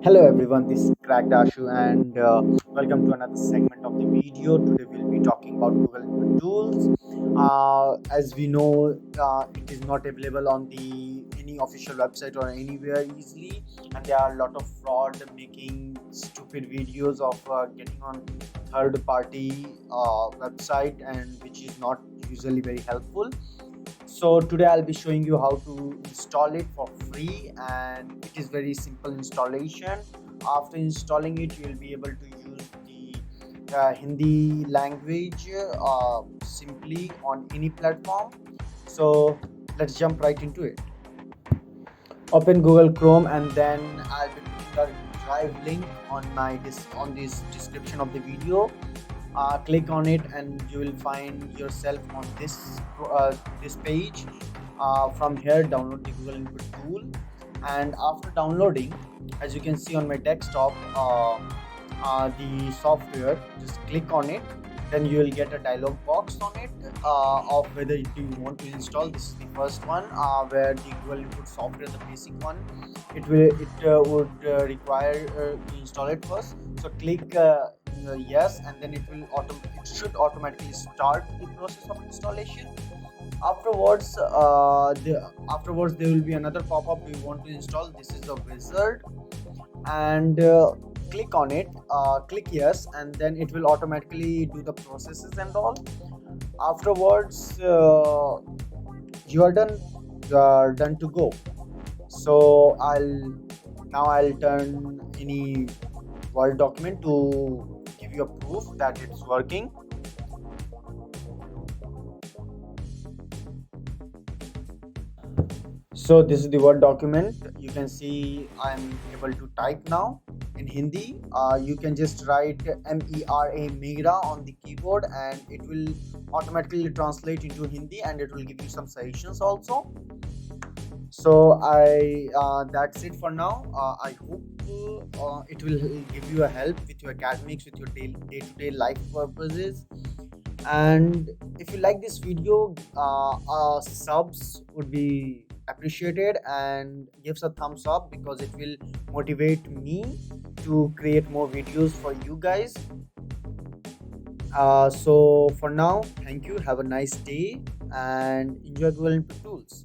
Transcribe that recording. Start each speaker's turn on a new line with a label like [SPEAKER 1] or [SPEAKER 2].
[SPEAKER 1] Hello everyone, this is Crack Dashu and welcome to another segment of the video. Today we'll be talking about Google Input Tools. As we know, it is not available on the any official website or anywhere easily, and there are a lot of fraud making stupid videos of getting on third-party website, and which is not usually very helpful. So today I'll be showing you how to install it for free, and it is very simple installation. After installing it, you will be able to use the Hindi language simply on any platform. So let's jump right into it. Open Google Chrome, and then I'll be putting the drive link on on this description of the video. Click on it and you will find yourself on this page. From here, download the Google Input tool, and after downloading, as you can see on my desktop, the software, just click on it. Then you will get a dialog box on it of whether you want to install. This is the first one, where the Google Input software, the basic one. It would require to install it first. So click yes, and then it should automatically start the process of installation. Afterwards there will be another pop-up. Do you want to install? This is a wizard, and click on it. Click yes, and then it will automatically do the processes and all. Afterwards, you are done. You are done to go. So I'll turn any Word document to give you a proof that it's working. So this is the Word document. You can see I'm able to type now in Hindi. You can just write MERA on the keyboard, and it will automatically translate into Hindi, and it will give you some suggestions also. So I that's it for now. I hope it will give you a help with your academics, with your day-to-day life purposes. And if you like this video, subs would be appreciated, and gives a thumbs up because it will motivate me to create more videos for you guys. So for now, thank you, have a nice day, and enjoy Google Input Tools.